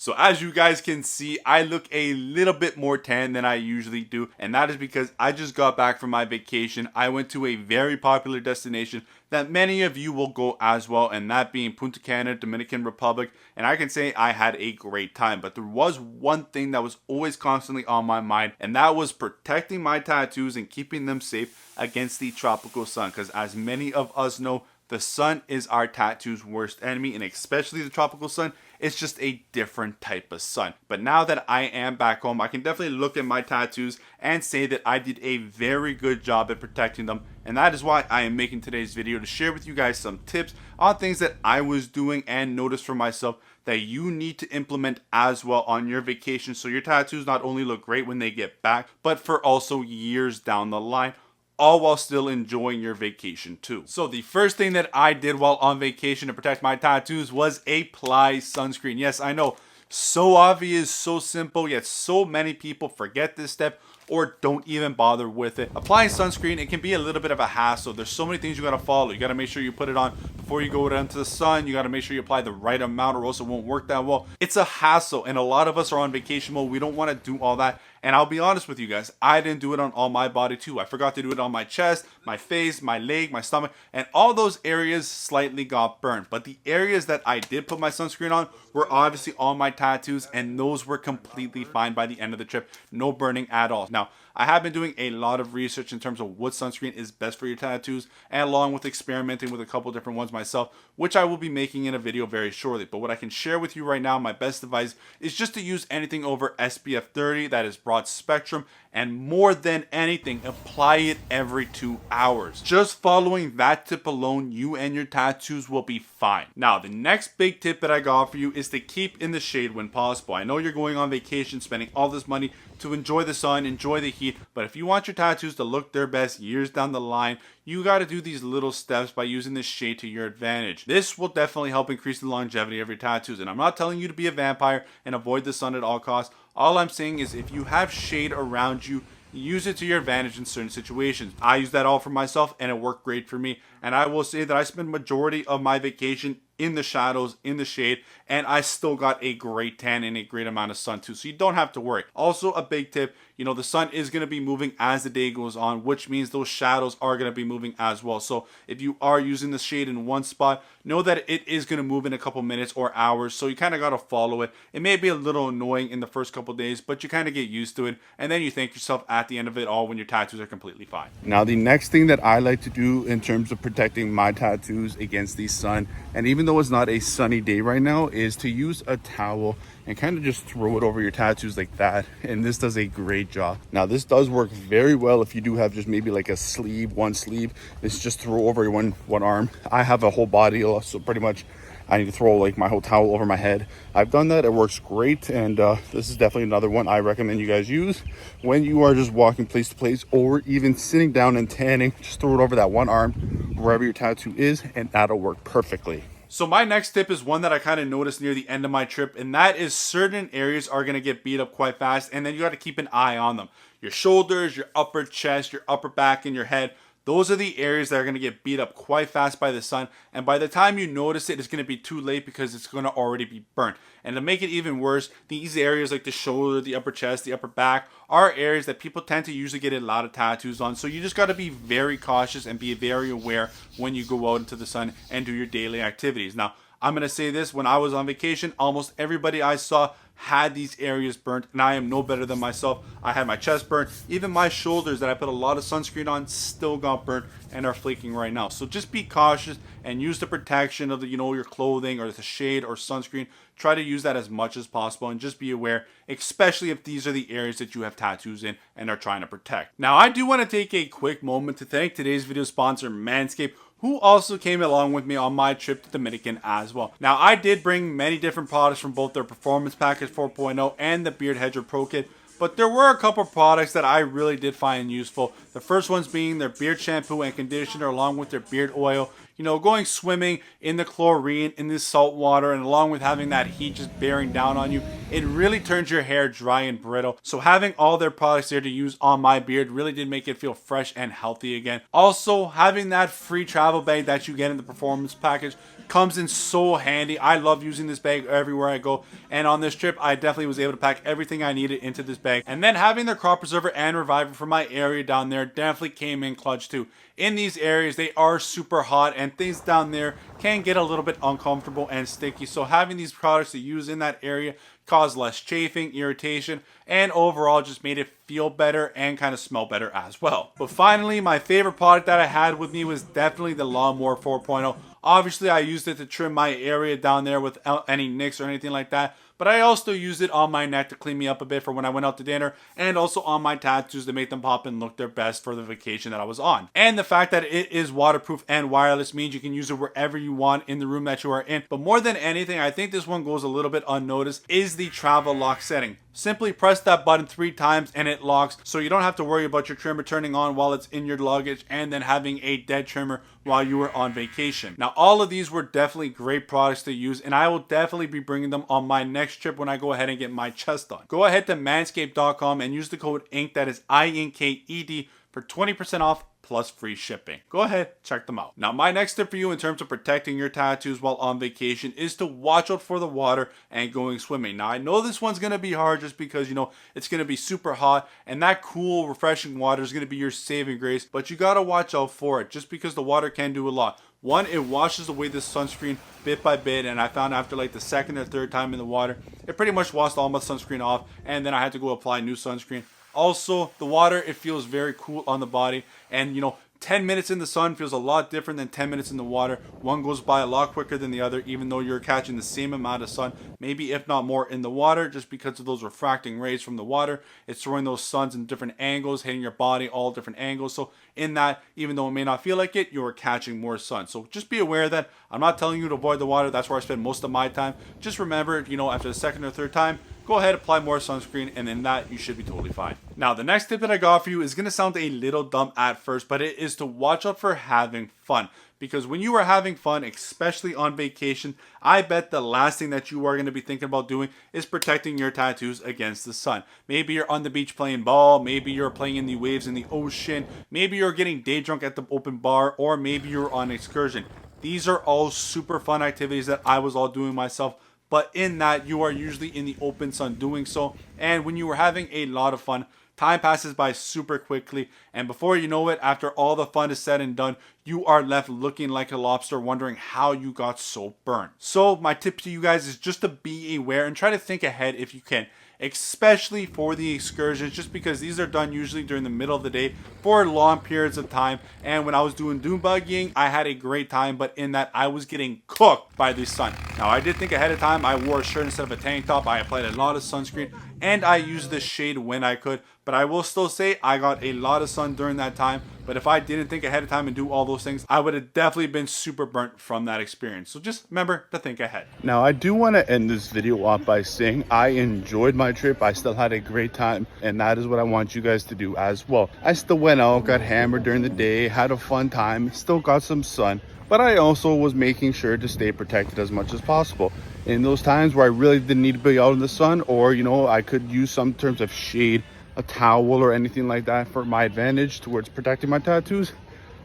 So as you guys can see, I look a little bit more tan than I usually do, and that is because I just got back from my vacation. I went to a very popular destination that many of you will go as well, and that being Punta Cana, Dominican Republic, and I can say I had a great time. But there was one thing that was always constantly on my mind, and that was protecting my tattoos and keeping them safe against the tropical sun, because as many of us know, the sun is our tattoo's worst enemy, and especially the tropical sun, it's just a different type of sun. But now that I am back home, I can definitely look at my tattoos and say that I did a very good job at protecting them. And that is why I am making today's video, to share with you guys some tips on things that I was doing and noticed for myself that you need to implement as well on your vacation, so your tattoos not only look great when they get back, but for also years down the line, all while still enjoying your vacation too. So the first thing that I did while on vacation to protect my tattoos was apply sunscreen. Yes, I know, so obvious, so simple, yet so many people forget this step or don't even bother with it. Applying sunscreen, it can be a little bit of a hassle. There's so many things you gotta follow. You gotta make sure you put it on before you go down to the sun. You gotta make sure you apply the right amount or else it won't work that well. It's a hassle, and a lot of us are on vacation mode. We don't wanna do all that. And I'll be honest with you guys, I didn't do it on all my body too. I forgot to do it on my chest, my face, my leg, my stomach, and all those areas slightly got burned. But the areas that I did put my sunscreen on were obviously on my tattoos, and those were completely fine by the end of the trip. No burning at all. Now, I have been doing a lot of research in terms of what sunscreen is best for your tattoos, and along with experimenting with a couple different ones myself, which I will be making in a video very shortly. But what I can share with you right now, my best advice is just to use anything over SPF 30, that is broad spectrum, and more than anything, apply it every 2 hours. Just following that tip alone, you and your tattoos will be fine. Now, the next big tip that I got for you is to keep in the shade when possible. I know you're going on vacation, spending all this money to enjoy the sun, enjoy the heat, but if you want your tattoos to look their best years down the line, you got to do these little steps by using this shade to your advantage. This will definitely help increase the longevity of your tattoos, and I'm not telling you to be a vampire and avoid the sun at all costs. All I'm saying is if you have shade around you, use it to your advantage in certain situations. I use that all for myself, and it worked great for me. And I will say that I spent majority of my vacation in the shadows, in the shade, and I still got a great tan and a great amount of sun too, so you don't have to worry. Also, a big tip, you know, the sun is going to be moving as the day goes on, which means those shadows are going to be moving as well. So if you are using the shade in one spot, know that it is going to move in a couple minutes or hours, so you kind of got to follow it. It may be a little annoying in the first couple days, but you kind of get used to it, and then you thank yourself at the end of it all when your tattoos are completely fine. Now, the next thing that I like to do in terms of protecting my tattoos against the sun, and even though it's not a sunny day right now, is to use a towel and kind of just throw it over your tattoos like that, and this does a great job. Now, this does work very well if you do have just maybe like a sleeve, one sleeve. It's just throw over one arm. I have a whole body, so pretty much I need to throw like my whole towel over my head. I've done that, it works great, and this is definitely another one I recommend you guys use when you are just walking place to place or even sitting down and tanning. Just throw it over that one arm wherever your tattoo is, and that'll work perfectly. So my next tip is one that I kind of noticed near the end of my trip, and that is certain areas are going to get beat up quite fast, and then you got to keep an eye on them. Your shoulders, your upper chest, your upper back, and your head. Those are the areas that are going to get beat up quite fast by the sun, and by the time you notice it, it's going to be too late because it's going to already be burnt. And to make it even worse, these areas like the shoulder, the upper chest, the upper back are areas that people tend to usually get a lot of tattoos on. So you just got to be very cautious and be very aware when you go out into the sun and do your daily activities. Now, I'm going to say this, when I was on vacation, almost everybody I saw had these areas burnt, and I am no better than myself. I had my chest burnt. Even my shoulders that I put a lot of sunscreen on still got burnt and are flaking right now. So just be cautious and use the protection of the, your clothing or the shade or sunscreen. Try to use that as much as possible, and just be aware, especially if these are the areas that you have tattoos in and are trying to protect. Now, I do want to take a quick moment to thank today's video sponsor, Manscaped, who also came along with me on my trip to Dominican as well. Now, I did bring many different products from both their Performance Package 4.0 and the Beard Hedger Pro Kit, but there were a couple products that I really did find useful. The first ones being their beard shampoo and conditioner, along with their beard oil. Going swimming in the chlorine, in this salt water, and along with having that heat just bearing down on you, it really turns your hair dry and brittle. So having all their products there to use on my beard really did make it feel fresh and healthy again. Also, having that free travel bag that you get in the Performance Package comes in so handy. I love using this bag everywhere I go, and on this trip I definitely was able to pack everything I needed into this bag. And then having the crop preserver and reviver for my area down there definitely came in clutch too. In these areas, they are super hot and things down there can get a little bit uncomfortable and sticky, so having these products to use in that area caused less chafing, irritation, and overall just made it feel better and kind of smell better as well. But finally, my favorite product that I had with me was definitely the Lawnmower 4.0. Obviously, I used it to trim my area down there without any nicks or anything like that, but I also used it on my neck to clean me up a bit for when I went out to dinner, and also on my tattoos to make them pop and look their best for the vacation that I was on. And the fact that it is waterproof and wireless means you can use it wherever you want in the room that you are in. But more than anything, I think this one goes a little bit unnoticed, is the travel lock setting. Simply press that button 3 times and it locks, so you don't have to worry about your trimmer turning on while it's in your luggage and then having a dead trimmer while you were on vacation. Now, all of these were definitely great products to use, and I will definitely be bringing them on my next trip when I go ahead and get my chest done. Go ahead to manscaped.com and use the code INK, that is INKED, for 20% off plus free shipping. Go ahead, check them out. Now, my next tip for you in terms of protecting your tattoos while on vacation is to watch out for the water and going swimming. Now, I know this one's going to be hard just because, you know, it's going to be super hot and that cool, refreshing water is going to be your saving grace, but you got to watch out for it just because the water can do a lot. One, it washes away the sunscreen bit by bit, and I found after like the second or third time in the water, it pretty much washed all my sunscreen off, and then I had to go apply new sunscreen. Also, the water, it feels very cool on the body, and you know, 10 minutes in the sun feels a lot different than 10 minutes in the water. One goes by a lot quicker than the other, even though you're catching the same amount of sun, maybe if not more in the water, just because of those refracting rays from the water. It's throwing those suns in different angles, hitting your body all different angles. So in that, even though it may not feel like it, you're catching more sun. So just be aware of that. I'm not telling you to avoid the water. That's where I spend most of my time. Just remember, you know, after the second or third time, go ahead, apply more sunscreen, and then that you should be totally fine. Now, the next tip that I got for you is going to sound a little dumb at first, but it is to watch out for having fun. Because when you are having fun, especially on vacation, I bet the last thing that you are going to be thinking about doing is protecting your tattoos against the sun. Maybe you're on the beach playing ball, maybe you're playing in the waves in the ocean, maybe you're getting day drunk at the open bar, or maybe you're on excursion. These are all super fun activities that I was all doing myself, but in that you are usually in the open sun doing so, and when you are having a lot of fun, time passes by super quickly, and before you know it, after all the fun is said and done, you are left looking like a lobster, wondering how you got so burnt. So my tip to you guys is just to be aware and try to think ahead if you can, especially for the excursions, just because these are done usually during the middle of the day for long periods of time. And when I was doing dune buggying, I had a great time, but in that I was getting cooked by the sun. Now, I did think ahead of time. I wore a shirt instead of a tank top. I applied a lot of sunscreen, and I used the shade when I could, but I will still say I got a lot of sun during that time. But if I didn't think ahead of time and do all those things, I would have definitely been super burnt from that experience. So just remember to think ahead. Now, I do want to end this video off by saying I enjoyed my trip. I still had a great time, and that is what I want you guys to do as well. I still went out, got hammered during the day, had a fun time, still got some sun, but I also was making sure to stay protected as much as possible. In those times where I really didn't need to be out in the sun, or, you know, I could use some terms of shade, a towel or anything like that for my advantage towards protecting my tattoos,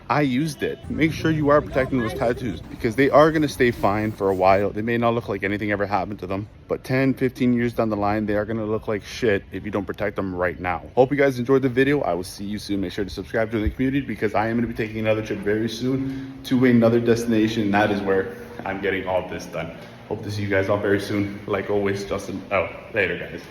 I used it. Make sure you are protecting those tattoos, because they are going to stay fine for a while. They may not look like anything ever happened to them, but 10-15 years down the line, they are going to look like shit if you don't protect them right now. Hope you guys enjoyed the video. I will see you soon. Make sure to subscribe to the community, because I am going to be taking another trip very soon to another destination, and that is where I'm getting all this done. Hope to see you guys all very soon. Like always, Justin out. Later, guys.